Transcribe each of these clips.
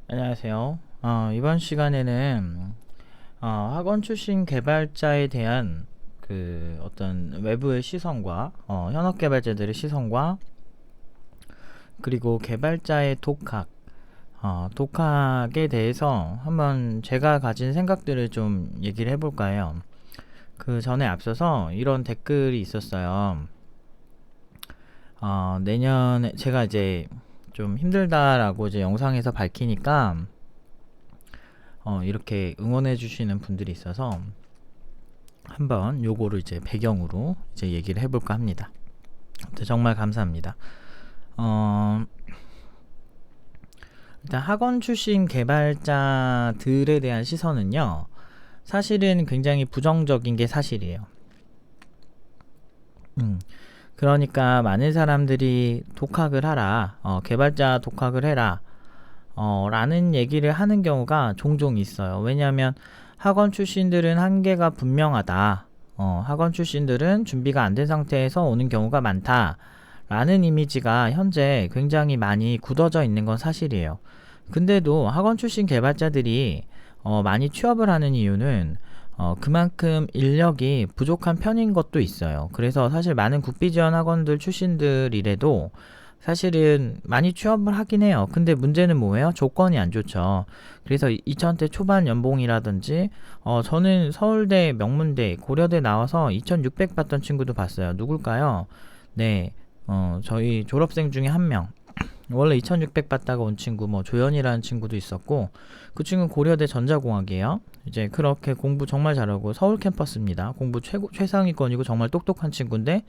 안녕하세요. 이번 시간에는 학원 출신 개발자에 대한 그 어떤 외부의 시선과 현업 개발자들의 시선과 그리고 개발자의 독학에 대해서 한번 제가 가진 생각들을 좀 얘기를 해볼까 해요. 그 전에 앞서서 이런 댓글이 있었어요. 내년에 제가 이제 좀 힘들다라고 이제 영상에서 밝히니까 이렇게 응원해 주시는 분들이 있어서 한번 요거를 이제 배경으로 이제 얘기를 해볼까 합니다. 정말 감사합니다. 일단 학원 출신 개발자들에 대한 시선은요, 사실은 굉장히 부정적인 게 사실이에요. 그러니까 많은 사람들이 독학을 하라, 개발자 독학을 해라, 라는 얘기를 하는 경우가 종종 있어요. 왜냐하면 학원 출신들은 한계가 분명하다. 학원 출신들은 준비가 안 된 상태에서 오는 경우가 많다. 라는 이미지가 현재 굉장히 많이 굳어져 있는 건 사실이에요. 근데도 학원 출신 개발자들이 많이 취업을 하는 이유는 그만큼 인력이 부족한 편인 것도 있어요. 그래서 사실 많은 국비지원 학원들 출신들이래도 사실은 많이 취업을 하긴 해요. 근데 문제는 뭐예요? 조건이 안 좋죠. 그래서 2000대 초반 연봉이라든지 저는 서울대, 명문대, 고려대 나와서 2600 받던 친구도 봤어요. 누굴까요? 네, 저희 졸업생 중에 한 명. 원래 2600 받다가 온 친구, 뭐 조연이라는 친구도 있었고, 그 친구는 고려대 전자공학이에요. 이제 그렇게 공부 정말 잘하고 서울 캠퍼스입니다. 공부 최상위권이고 정말 똑똑한 친구인데,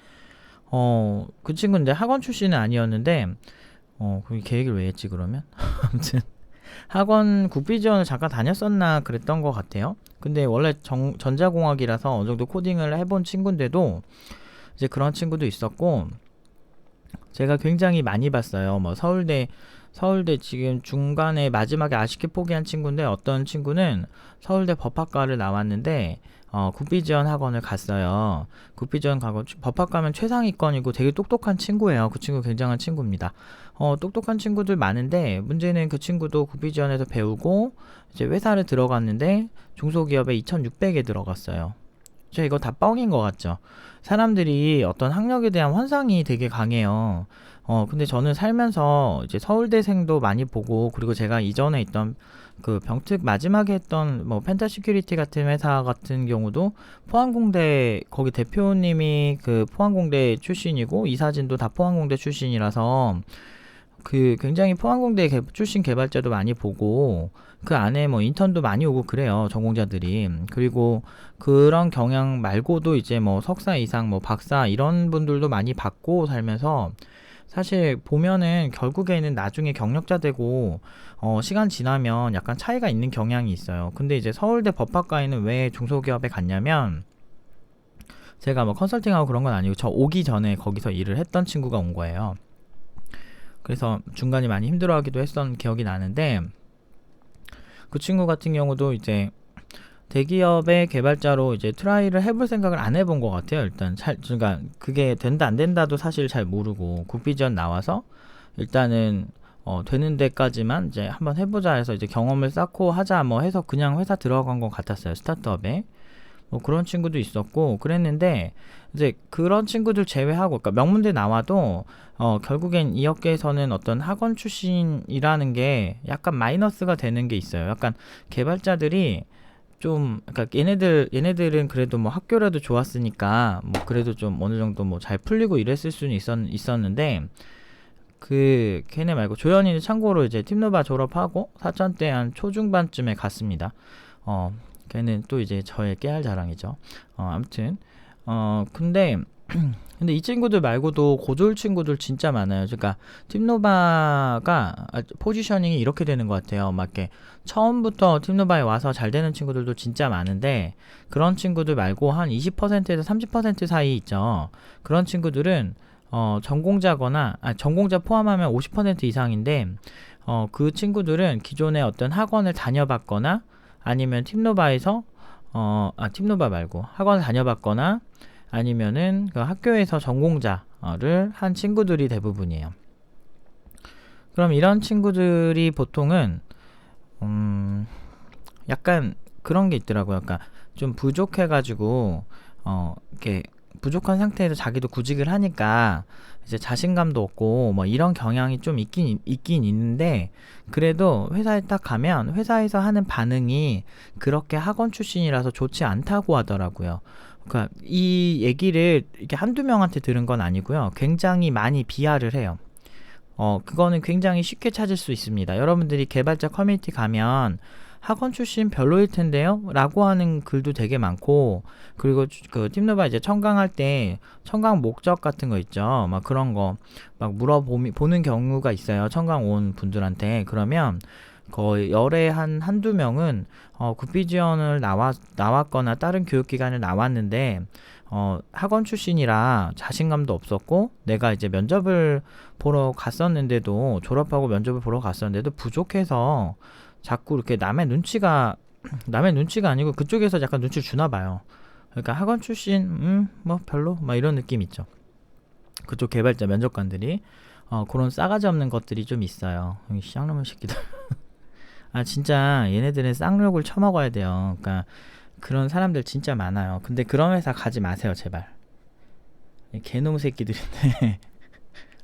그 친구인데 학원 출신은 아니었는데, 그 계획을 왜 했지 그러면? 아무튼 학원 국비지원을 잠깐 다녔었나 그랬던 것 같아요. 근데 원래 전자공학이라서 어느 정도 코딩을 해본 친구인데도 이제 그런 친구도 있었고, 제가 굉장히 많이 봤어요. 뭐 서울대 지금 중간에 마지막에 아쉽게 포기한 친구인데, 어떤 친구는 서울대 법학과를 나왔는데 국비지원 학원을 갔어요. 국비지원 가고 법학과면 최상위권이고 되게 똑똑한 친구예요. 그 친구 굉장한 친구입니다. 똑똑한 친구들 많은데 문제는 그 친구도 국비지원에서 배우고 이제 회사를 들어갔는데 중소기업에 2600에 들어갔어요. 저 이거 다 뻥인 것 같죠? 사람들이 어떤 학력에 대한 환상이 되게 강해요. 근데 저는 살면서 이제 서울대생도 많이 보고, 그리고 제가 이전에 있던 그 병특 마지막에 했던 뭐 펜타시큐리티 같은 회사 같은 경우도 포항공대, 거기 대표님이 그 포항공대 출신이고 이사진도 다 포항공대 출신이라서 그 굉장히 포항공대 출신 개발자도 많이 보고, 그 안에 뭐 인턴도 많이 오고 그래요, 전공자들이. 그리고 그런 경향 말고도 이제 뭐 석사 이상 뭐 박사 이런 분들도 많이 받고 살면서, 사실 보면은 결국에는 나중에 경력자 되고 시간 지나면 약간 차이가 있는 경향이 있어요. 근데 이제 서울대 법학과에는 왜 중소기업에 갔냐면, 제가 뭐 컨설팅하고 그런 건 아니고 저 오기 전에 거기서 일을 했던 친구가 온 거예요. 그래서 중간에 많이 힘들어하기도 했던 기억이 나는데, 그 친구 같은 경우도 이제 대기업의 개발자로 이제 트라이를 해볼 생각을 안 해본 것 같아요. 일단 그러니까 그게 된다 안 된다도 사실 잘 모르고 국비지원 나와서 일단은 되는 데까지만 이제 한번 해보자 해서 이제 경험을 쌓고 하자 뭐 해서 그냥 회사 들어간 것 같았어요. 스타트업에. 뭐 그런 친구도 있었고 그랬는데, 이제 그런 친구들 제외하고, 그러니까 명문대 나와도 결국엔 이 업계에서는 어떤 학원 출신이라는 게 약간 마이너스가 되는 게 있어요. 약간 개발자들이 좀, 그러니까 얘네들은 그래도 뭐 학교라도 좋았으니까 뭐 그래도 좀 어느 정도 뭐 잘 풀리고 이랬을 수는 있었는데, 그 걔네 말고 조현이는 참고로 이제 팀노바 졸업하고 사천대 한 초중반쯤에 갔습니다. 어 걔는 또 이제 저의 깨알 자랑이죠. 아무튼 근데 근데 이 친구들 말고도 고졸 친구들 진짜 많아요. 그러니까 팀노바가 포지셔닝이 이렇게 되는 것 같아요. 막 이렇게 처음부터 팀노바에 와서 잘 되는 친구들도 진짜 많은데, 그런 친구들 말고 한 20%에서 30% 사이 있죠. 그런 친구들은 전공자거나 전공자 포함하면 50% 이상인데, 그 친구들은 기존에 어떤 학원을 다녀봤거나 아니면 팀노바에서 팀노바 말고 학원을 다녀봤거나 아니면은 그 학교에서 전공자를 한 친구들이 대부분이에요. 그럼 이런 친구들이 보통은 음, 약간 그런 게 있더라고요. 그러니까 좀 부족해가지고 이렇게 부족한 상태에서 자기도 구직을 하니까 이제 자신감도 없고 뭐 이런 경향이 좀 있긴 있는데, 그래도 회사에 딱 가면 회사에서 하는 반응이 그렇게 학원 출신이라서 좋지 않다고 하더라고요. 그러니까 이 얘기를 이렇게 한두 명한테 들은 건 아니고요. 굉장히 많이 비하를 해요. 그거는 굉장히 쉽게 찾을 수 있습니다. 여러분들이 개발자 커뮤니티 가면 학원 출신 별로일 텐데요? 라고 하는 글도 되게 많고, 그리고 그 팀노바 이제 청강할 때 청강 목적 같은 거 있죠. 막 그런 거 막 물어보는 경우가 있어요. 청강 온 분들한테. 그러면 거의 열에 한두 명은 국비 지원을 나왔거나 다른 교육기관을 나왔는데 학원 출신이라 자신감도 없었고, 내가 이제 면접을 보러 갔었는데도, 졸업하고 면접을 보러 갔었는데도 부족해서 자꾸 이렇게 남의 눈치가 아니고 그쪽에서 약간 눈치를 주나 봐요. 그러니까 학원 출신 뭐 별로 막 이런 느낌 있죠. 그쪽 개발자 면접관들이 그런 싸가지 없는 것들이 좀 있어요. 이 쌍놈의 새끼들. 아 진짜 얘네들은 쌍욕을 쳐먹어야 돼요. 그러니까 그런 사람들 진짜 많아요. 근데 그런 회사 가지 마세요, 제발. 개놈 새끼들인데.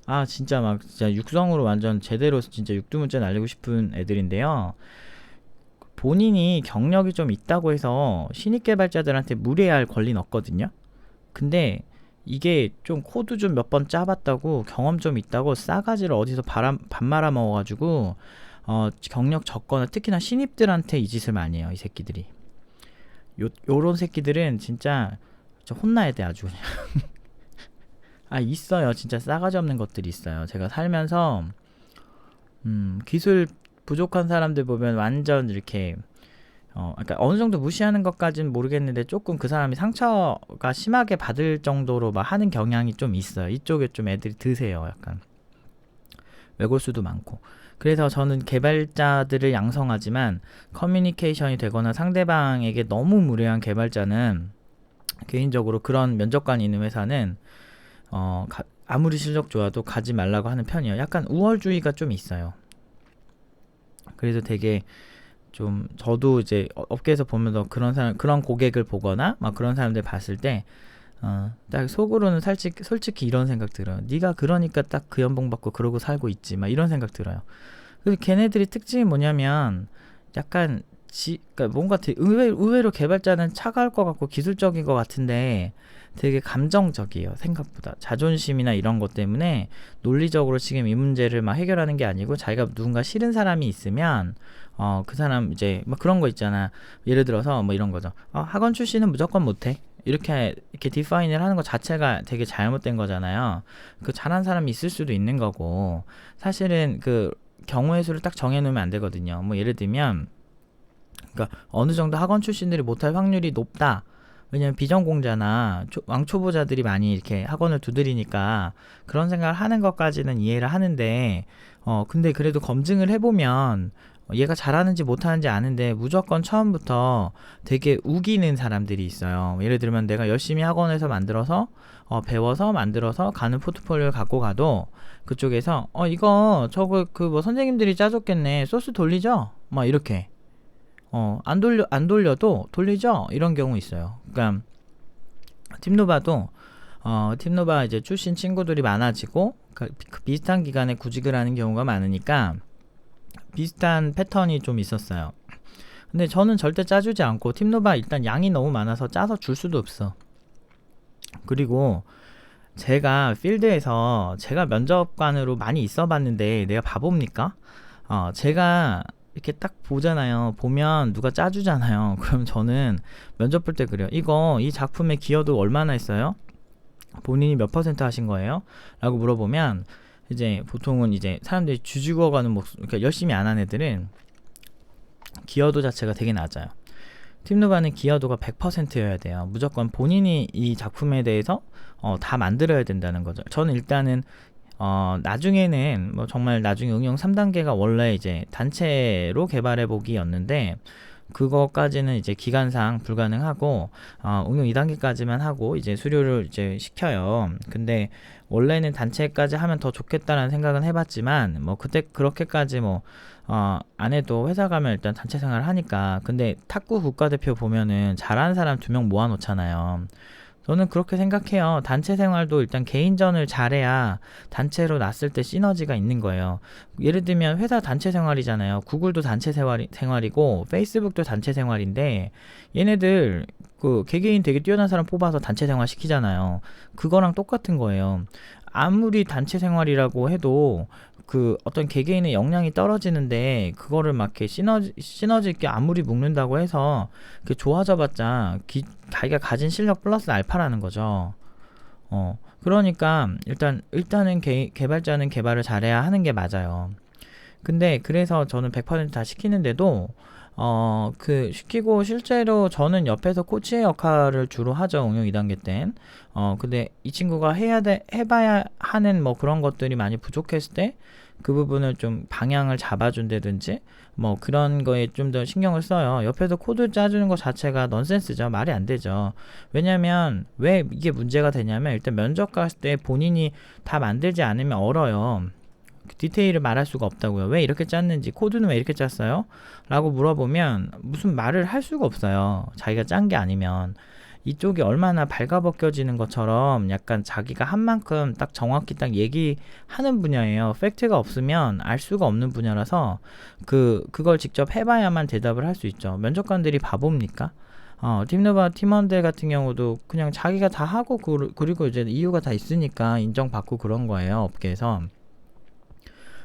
아 진짜 막 진짜 육성으로 완전 제대로 진짜 육두문자 날리고 싶은 애들인데요. 본인이 경력이 좀 있다고 해서 신입 개발자들한테 무례할 권리는 없거든요. 근데 이게 좀 코드 좀 몇 번 짜봤다고, 경험 좀 있다고 싸가지를 어디서 밥 말아 먹어가지고 경력 적거나 특히나 신입들한테 이 짓을 많이 해요, 이 새끼들이. 요런 새끼들은 진짜 혼나야 돼, 아주 그냥. 아, 있어요. 진짜 싸가지 없는 것들이 있어요. 제가 살면서 기술 부족한 사람들 보면 완전 이렇게 그러니까 어느 정도 무시하는 것까지는 모르겠는데, 조금 그 사람이 상처가 심하게 받을 정도로 막 하는 경향이 좀 있어요. 이쪽에 좀 애들이 드세요. 약간 외골수도 많고. 그래서 저는 개발자들을 양성하지만 커뮤니케이션이 되거나 상대방에게 너무 무례한 개발자는, 개인적으로 그런 면접관이 있는 회사는 아무리 실력 좋아도 가지 말라고 하는 편이에요. 약간 우월주의가 좀 있어요. 그래서 되게 좀, 저도 이제 업계에서 보면서 그런 고객을 보거나 막 그런 사람들 봤을 때 딱 속으로는 솔직히 이런 생각 들어요. 네가 그러니까 딱 그 연봉 받고 그러고 살고 있지, 막 이런 생각 들어요. 그리고 걔네들이 특징이 뭐냐면 약간 그러니까 뭔가 되게 의외로 개발자는 차가울 것 같고 기술적인 것 같은데 되게 감정적이에요. 생각보다 자존심이나 이런 것 때문에 논리적으로 지금 이 문제를 막 해결하는 게 아니고, 자기가 누군가 싫은 사람이 있으면 그 사람 이제 막 그런 거 있잖아. 예를 들어서 뭐 이런 거죠. 학원 출신은 무조건 못해, 이렇게 디파인을 하는 것 자체가 되게 잘못된 거잖아요. 그 잘한 사람이 있을 수도 있는 거고, 사실은 그 경우의 수를 딱 정해놓으면 안 되거든요. 뭐 예를 들면, 그러니까 어느 정도 학원 출신들이 못할 확률이 높다. 왜냐면 비전공자나 왕초보자들이 많이 이렇게 학원을 두드리니까 그런 생각을 하는 것까지는 이해를 하는데, 근데 그래도 검증을 해보면 얘가 잘하는지 못하는지 아는데 무조건 처음부터 되게 우기는 사람들이 있어요. 예를 들면 내가 열심히 학원에서 만들어서 배워서 만들어서 가는 포트폴리오를 갖고 가도 그쪽에서 이거 저거 그 뭐 선생님들이 짜줬겠네, 소스 돌리죠? 막 이렇게 안 돌려도 돌리죠? 이런 경우 있어요. 그러니까 팀노바 이제 출신 친구들이 많아지고 그 비슷한 기간에 구직을 하는 경우가 많으니까 비슷한 패턴이 좀 있었어요. 근데 저는 절대 짜주지 않고, 팀노바 일단 양이 너무 많아서 짜서 줄 수도 없어. 그리고 제가 필드에서 제가 면접관으로 많이 있어 봤는데 내가 바보입니까? 제가 이렇게 딱 보잖아요. 보면 누가 짜주잖아요. 그럼 저는 면접 볼 때 그래요. 이 작품의 기여도 얼마나 했어요? 본인이 몇 퍼센트 하신 거예요? 라고 물어보면 이제 보통은 이제 사람들이 죽어가는 그러니까 열심히 안 한 애들은 기여도 자체가 되게 낮아요. 팀노바는 기여도가 100%여야 돼요. 무조건 본인이 이 작품에 대해서 다 만들어야 된다는 거죠. 저는 일단은 나중에는 뭐 정말 나중에 응용 3단계가 원래 이제 단체로 개발해 보기였는데, 그거까지는 이제 기간상 불가능하고 응용 2단계까지만 하고 이제 수료를 이제 시켜요. 근데 원래는 단체까지 하면 더 좋겠다라는 생각은 해봤지만 뭐 그때 그렇게까지 뭐 안 해도 회사 가면 일단 단체 생활을 하니까. 근데 탁구 국가대표 보면은 잘하는 사람 2명 모아놓잖아요. 저는 그렇게 생각해요. 단체 생활도 일단 개인전을 잘해야 단체로 났을 때 시너지가 있는 거예요. 예를 들면 회사 단체 생활이잖아요. 구글도 단체 생활이고 페이스북도 단체 생활인데 얘네들 그 개개인 되게 뛰어난 사람 뽑아서 단체 생활 시키잖아요. 그거랑 똑같은 거예요. 아무리 단체 생활이라고 해도 그 어떤 개개인의 역량이 떨어지는데 그거를 막 이렇게 시너지 있게 아무리 묶는다고 해서 그 좋아져봤자 자기가 가진 실력 플러스 알파라는 거죠. 그러니까 일단은 개발자는 개발을 잘해야 하는 게 맞아요. 근데 그래서 저는 100%다 시키는데도 그 시키고 실제로 저는 옆에서 코치의 역할을 주로 하죠. 응용 2단계 땐. 근데 이 친구가 해봐야 하는 뭐 그런 것들이 많이 부족했을 때 그 부분을 좀 방향을 잡아준다든지 뭐 그런 거에 좀 더 신경을 써요. 옆에서 코드 짜주는 것 자체가 넌센스죠. 말이 안 되죠. 왜냐면 왜 이게 문제가 되냐면 일단 면접 갔을 때 본인이 다 만들지 않으면 얼어요. 디테일을 말할 수가 없다고요. 왜 이렇게 짰는지, 코드는 왜 이렇게 짰어요? 라고 물어보면 무슨 말을 할 수가 없어요. 자기가 짠 게 아니면. 이쪽이 얼마나 발가벗겨지는 것처럼 약간 자기가 한 만큼 딱 정확히 딱 얘기하는 분야예요. 팩트가 없으면 알 수가 없는 분야라서 그걸 직접 해봐야만 대답을 할 수 있죠. 면접관들이 바보입니까? 팀노바 팀원들 같은 경우도 그냥 자기가 다 하고 그리고 이제 이유가 다 있으니까 인정받고 그런 거예요. 업계에서.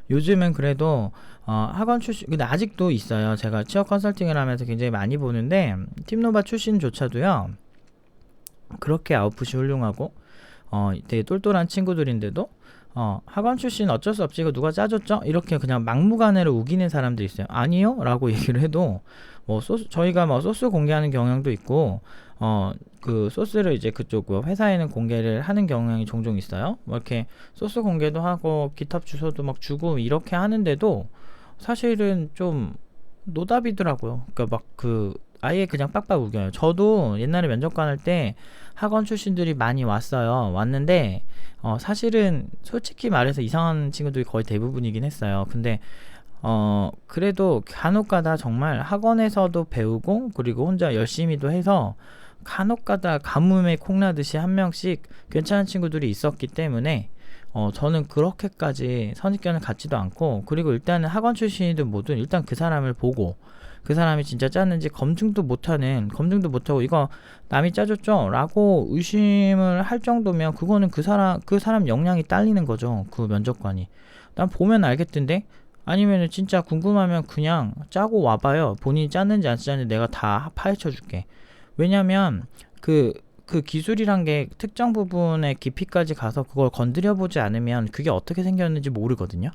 요즘은 그래도 학원 출신, 근데 아직도 있어요. 제가 취업 컨설팅을 하면서 굉장히 많이 보는데 팀노바 출신조차도요 그렇게 아웃풋이 훌륭하고 되게 똘똘한 친구들인데도 학원 출신 어쩔 수 없지 이거 누가 짜줬죠? 이렇게 그냥 막무가내로 우기는 사람들이 있어요. 아니요? 라고 얘기를 해도 뭐 저희가 뭐 소스 공개하는 경향도 있고 그 소스를 이제 그쪽 뭐 회사에는 공개를 하는 경향이 종종 있어요. 뭐 이렇게 소스 공개도 하고 깃허브 주소도 막 주고 이렇게 하는데도 사실은 좀 노답이더라고요. 그러니까 막 아예 그냥 빡빡 우겨요. 저도 옛날에 면접관 할 때 학원 출신들이 많이 왔는데 사실은 솔직히 말해서 이상한 친구들이 거의 대부분이긴 했어요. 근데 그래도 간혹가다 정말 학원에서도 배우고 그리고 혼자 열심히도 해서 간혹가다 가뭄에 콩나듯이 한 명씩 괜찮은 친구들이 있었기 때문에 저는 그렇게까지 선입견을 갖지도 않고, 그리고 일단은 학원 출신이든 뭐든 일단 그 사람을 보고 그 사람이 진짜 짰는지 검증도 못하고 이거 남이 짜줬죠? 라고 의심을 할 정도면 그거는 그 사람 역량이 딸리는 거죠. 그 면접관이. 난 보면 알겠던데? 아니면은 진짜 궁금하면 그냥 짜고 와봐요. 본인이 짰는지 안 짰는지 내가 다 파헤쳐 줄게. 왜냐면 그 기술이란 게 특정 부분의 깊이까지 가서 그걸 건드려 보지 않으면 그게 어떻게 생겼는지 모르거든요.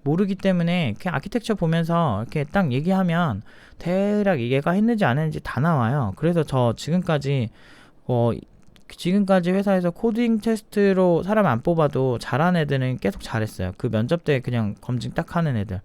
모르기 때문에 그냥 아키텍처 보면서 이렇게 딱 얘기하면 대략 얘가 했는지 안 했는지 다 나와요. 그래서 저 지금까지 회사에서 코딩 테스트로 사람 안 뽑아도 잘하는 애들은 계속 잘했어요. 그 면접 때 그냥 검증 딱 하는 애들.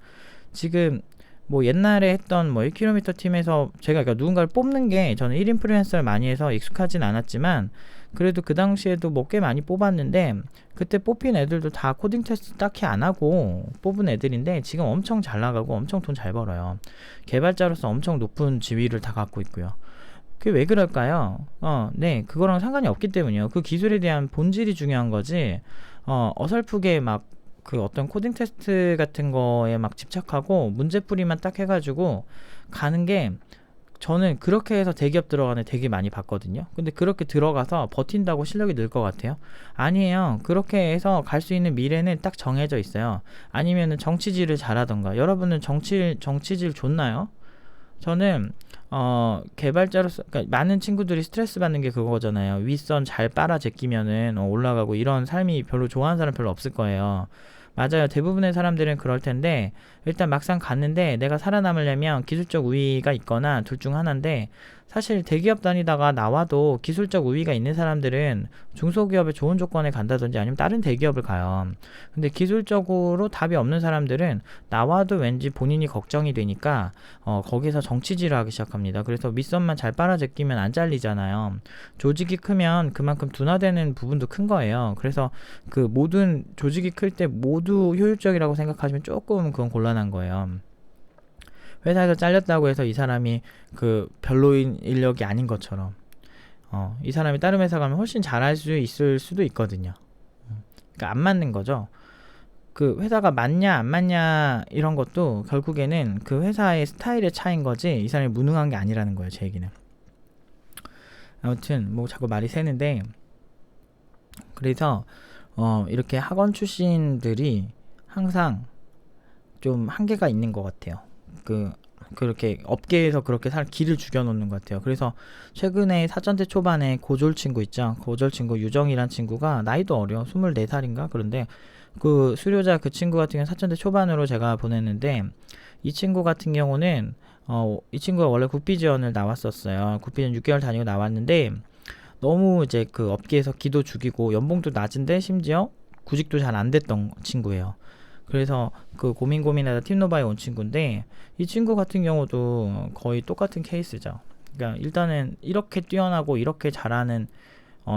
지금 뭐 옛날에 했던 뭐 1km 팀에서 제가 그러니까 누군가를 뽑는 게 저는 1인 프리랜서를 많이 해서 익숙하진 않았지만 그래도 그 당시에도 뭐 꽤 많이 뽑았는데 그때 뽑힌 애들도 다 코딩 테스트 딱히 안 하고 뽑은 애들인데 지금 엄청 잘 나가고 엄청 돈 잘 벌어요. 개발자로서 엄청 높은 지위를 다 갖고 있고요. 그게 왜 그럴까요? 네, 그거랑 상관이 없기 때문이에요. 그 기술에 대한 본질이 중요한 거지. 어설프게 막 그 어떤 코딩 테스트 같은 거에 막 집착하고 문제풀이만 딱 해가지고 가는 게, 저는 그렇게 해서 대기업 들어가는 되게 많이 봤거든요. 근데 그렇게 들어가서 버틴다고 실력이 늘 것 같아요? 아니에요. 그렇게 해서 갈 수 있는 미래는 딱 정해져 있어요. 아니면은 정치질을 잘하던가. 여러분은 정치질 좋나요? 저는 개발자로서, 그러니까 많은 친구들이 스트레스 받는 게 그거잖아요. 윗선 잘 빨아 제끼면은 올라가고, 이런 삶이 별로 좋아하는 사람 별로 없을 거예요. 맞아요. 대부분의 사람들은 그럴 텐데, 일단 막상 갔는데 내가 살아남으려면 기술적 우위가 있거나 둘 중 하나인데, 사실 대기업 다니다가 나와도 기술적 우위가 있는 사람들은 중소기업에 좋은 조건에 간다든지 아니면 다른 대기업을 가요. 근데 기술적으로 답이 없는 사람들은 나와도 왠지 본인이 걱정이 되니까 거기서 정치질을 하기 시작합니다. 그래서 윗선만 잘 빨아제끼면 안 잘리잖아요. 조직이 크면 그만큼 둔화되는 부분도 큰 거예요. 그래서 그 모든 조직이 클 때 모두 효율적이라고 생각하시면 조금 그건 곤란한 거예요. 회사에서 잘렸다고 해서 이 사람이 그 별로인 인력이 아닌 것처럼 이 사람이 다른 회사 가면 훨씬 잘할 수 있을 수도 있거든요. 그러니까 안 맞는 거죠. 그 회사가 맞냐 안 맞냐 이런 것도 결국에는 그 회사의 스타일의 차이인 거지 이 사람이 무능한 게 아니라는 거예요. 제 얘기는. 아무튼 뭐 자꾸 말이 새는데, 그래서 이렇게 학원 출신들이 항상 좀 한계가 있는 것 같아요. 그렇게 업계에서 그렇게 길을 죽여놓는 것 같아요. 그래서 최근에 사전대 초반에 고졸 친구 있죠. 고졸 친구 유정이란 친구가 나이도 어려 24살인가 그런데 그 수료자 그 친구 같은 경우는 사전대 초반으로 제가 보냈는데, 이 친구 같은 경우는 이 친구가 원래 국비 지원을 나왔었어요. 국비 지원 6개월 다니고 나왔는데 너무 이제 그 업계에서 기도 죽이고 연봉도 낮은데 심지어 구직도 잘 안 됐던 친구예요. 그래서 그 고민하다 팀노바에 온 친구인데, 이 친구 같은 경우도 거의 똑같은 케이스죠. 그러니까 일단은 이렇게 뛰어나고 이렇게 잘하는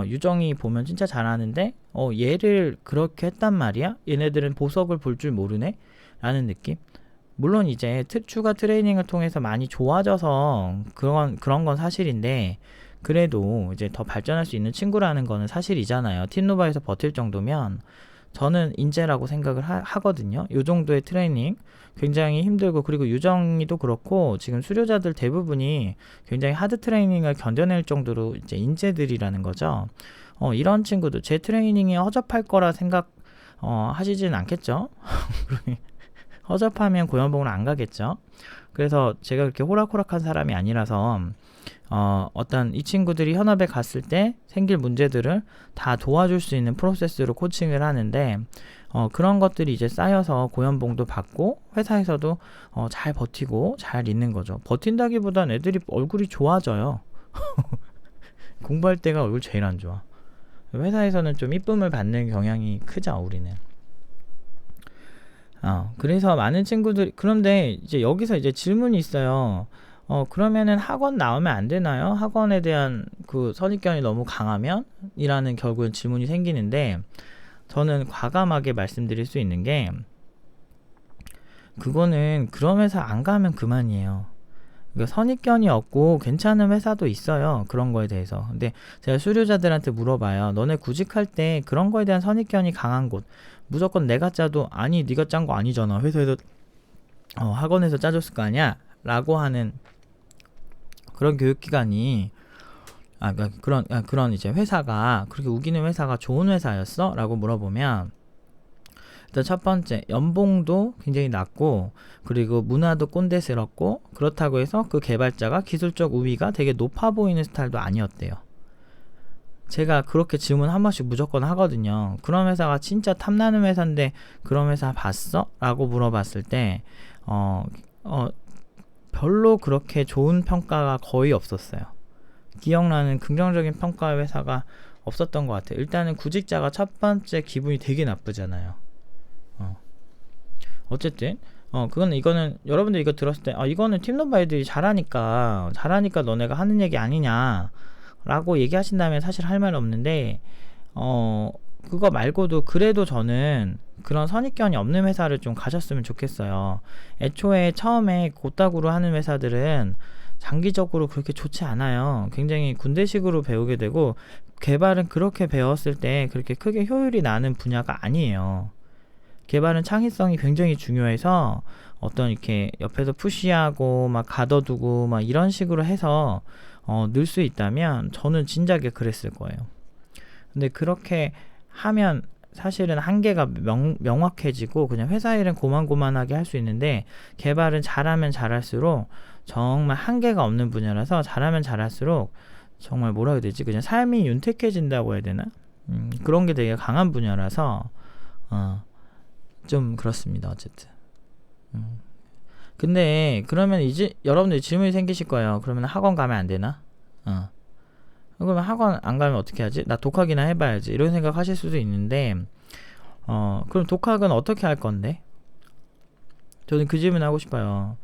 유정이 보면 진짜 잘하는데 얘를 그렇게 했단 말이야? 얘네들은 보석을 볼 줄 모르네? 라는 느낌? 물론 이제 추가 트레이닝을 통해서 많이 좋아져서 그런 건 사실인데, 그래도 이제 더 발전할 수 있는 친구라는 거는 사실이잖아요. 팀노바에서 버틸 정도면 저는 인재라고 생각을 하거든요. 요 정도의 트레이닝 굉장히 힘들고, 그리고 유정이도 그렇고 지금 수료자들 대부분이 굉장히 하드 트레이닝을 견뎌낼 정도로 이제 인재들이라는 거죠. 이런 친구들 제 트레이닝이 허접할 거라 생각 하시지는 않겠죠? 허접하면 고연봉으로 안 가겠죠. 그래서 제가 그렇게 호락호락한 사람이 아니라서 어떤 이 친구들이 현업에 갔을 때 생길 문제들을 다 도와줄 수 있는 프로세스로 코칭을 하는데, 그런 것들이 이제 쌓여서 고연봉도 받고 회사에서도 잘 버티고 잘 있는 거죠. 버틴다기보단 애들이 얼굴이 좋아져요. 공부할 때가 얼굴 제일 안 좋아. 회사에서는 좀 이쁨을 받는 경향이 크죠, 우리는. 그래서 많은 친구들이, 그런데 이제 여기서 이제 질문이 있어요. 그러면은 학원 나오면 안 되나요? 학원에 대한 그 선입견이 너무 강하면? 이라는 결국은 질문이 생기는데, 저는 과감하게 말씀드릴 수 있는 게, 그거는 그런 회사 안 가면 그만이에요. 그러니까 선입견이 없고 괜찮은 회사도 있어요. 그런 거에 대해서. 근데 제가 수료자들한테 물어봐요. 너네 구직할 때 그런 거에 대한 선입견이 강한 곳, 무조건 내가 짜도 아니 네가 짠 거 아니잖아. 회사에서 학원에서 짜줬을 거 아니야? 라고 하는 그런 교육기관이 그런 이제 회사가 그렇게 우기는 회사가 좋은 회사였어? 라고 물어보면, 일단 첫 번째, 연봉도 굉장히 낮고, 그리고 문화도 꼰대스럽고, 그렇다고 해서 그 개발자가 기술적 우위가 되게 높아 보이는 스타일도 아니었대요. 제가 그렇게 질문 한 번씩 무조건 하거든요. 그런 회사가 진짜 탐나는 회사인데 그런 회사 봤어? 라고 물어봤을 때 별로 그렇게 좋은 평가가 거의 없었어요. 기억나는 긍정적인 평가의 회사가 없었던 것 같아요. 일단은 구직자가 첫 번째 기분이 되게 나쁘잖아요. 어쨌든 이거는 여러분들 이거 들었을 때 이거는 팀노바 애들이 잘하니까 너네가 하는 얘기 아니냐 라고 얘기하신다면 사실 할 말 없는데, 그거 말고도 그래도 저는 그런 선입견이 없는 회사를 좀 가셨으면 좋겠어요. 애초에 처음에 곧다구로 하는 회사들은 장기적으로 그렇게 좋지 않아요. 굉장히 군대식으로 배우게 되고, 개발은 그렇게 배웠을 때 그렇게 크게 효율이 나는 분야가 아니에요. 개발은 창의성이 굉장히 중요해서 어떤 이렇게 옆에서 푸시하고 막 가둬두고 막 이런 식으로 해서 늘 수 있다면 저는 진작에 그랬을 거예요. 근데 그렇게 하면 사실은 한계가 명확해지고 그냥 회사 일은 고만고만하게 할 수 있는데, 개발은 잘하면 잘할수록 정말 한계가 없는 분야라서 잘하면 잘할수록 정말 뭐라 해야 되지? 그냥 삶이 윤택해진다고 해야 되나? 그런 게 되게 강한 분야라서 좀 그렇습니다. 어쨌든 근데 그러면 이제 여러분들 질문이 생기실 거예요. 그러면 학원 가면 안 되나? 그러면 학원 안 가면 어떻게 하지? 나 독학이나 해봐야지. 이런 생각 하실 수도 있는데, 그럼 독학은 어떻게 할 건데? 저는 그 질문 하고 싶어요.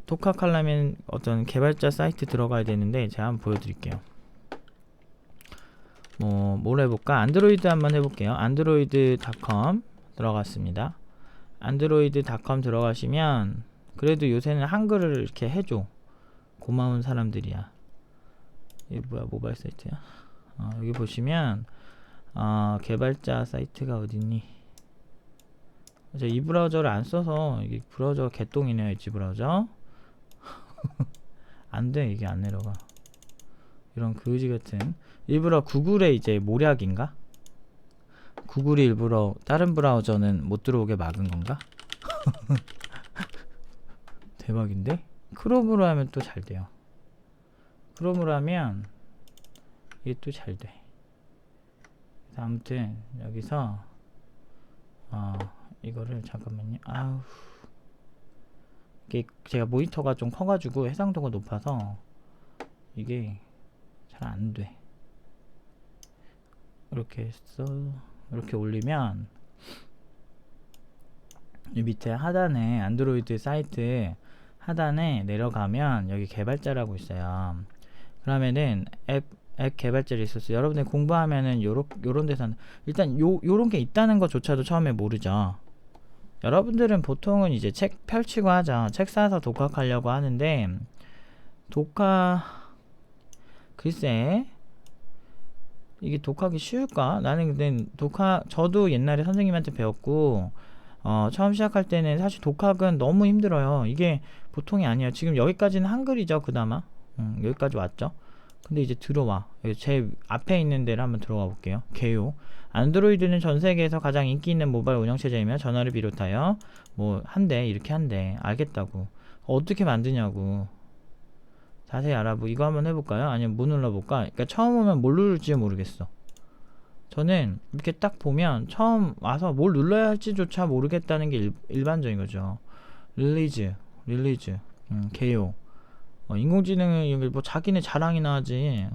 독학하려면 어떤 개발자 사이트 들어가야 되는데, 제가 한번 보여드릴게요. 뭘 해볼까? 안드로이드 한번 해볼게요. android.com 들어갔습니다. android.com 들어가시면, 그래도 요새는 한글을 이렇게 해줘. 고마운 사람들이야. 이게 뭐야, 모바일 사이트야? 여기 보시면 개발자 사이트가 어딨니? 저 이 브라우저를 안 써서 이게 브라우저가 개똥이네요. 엣지 브라우저. 안돼, 이게 안 내려가. 이런 그지 같은. 일부러 구글의 이제 모략인가? 구글이 일부러 다른 브라우저는 못 들어오게 막은 건가? 대박인데? 크롬으로 하면 또 잘 돼요. 크롬으로 하면 이게 또 잘 돼. 아무튼 여기서 이거를 잠깐만요. 이게 제가 모니터가 좀 커가지고 해상도가 높아서 이게 잘 안 돼. 이렇게 해서 이렇게 올리면 이 밑에 하단에 안드로이드 사이트 하단에 내려가면 여기 개발자라고 있어요. 그러면은 앱 개발자 리소스, 여러분들 공부하면은 요런 데서는 일단 요런 게 있다는 것조차도 처음에 모르죠. 여러분들은 보통은 이제 책 펼치고 하죠. 책 사서 독학하려고 하는데, 글쎄 이게 독학이 쉬울까? 나는 근데 저도 옛날에 선생님한테 배웠고, 처음 시작할 때는 사실 독학은 너무 힘들어요. 이게 보통이 아니에요. 지금 여기까지는 한글이죠. 그나마 여기까지 왔죠. 근데 이제 들어와. 제 앞에 있는 데를 한번 들어가 볼게요. 개요. 안드로이드는 전 세계에서 가장 인기 있는 모바일 운영체제이며 전화를 비롯하여 한대, 이렇게 한대. 알겠다고. 어떻게 만드냐고. 자세히 알아보고. 이거 한번 해볼까요? 아니면 뭐 눌러볼까? 그러니까 처음 오면 뭘 누를지 모르겠어. 저는 이렇게 딱 보면 처음 와서 뭘 눌러야 할지조차 모르겠다는 게 일반적인 거죠. 릴리즈, 개요. 인공지능은 자기네 자랑이나 하지.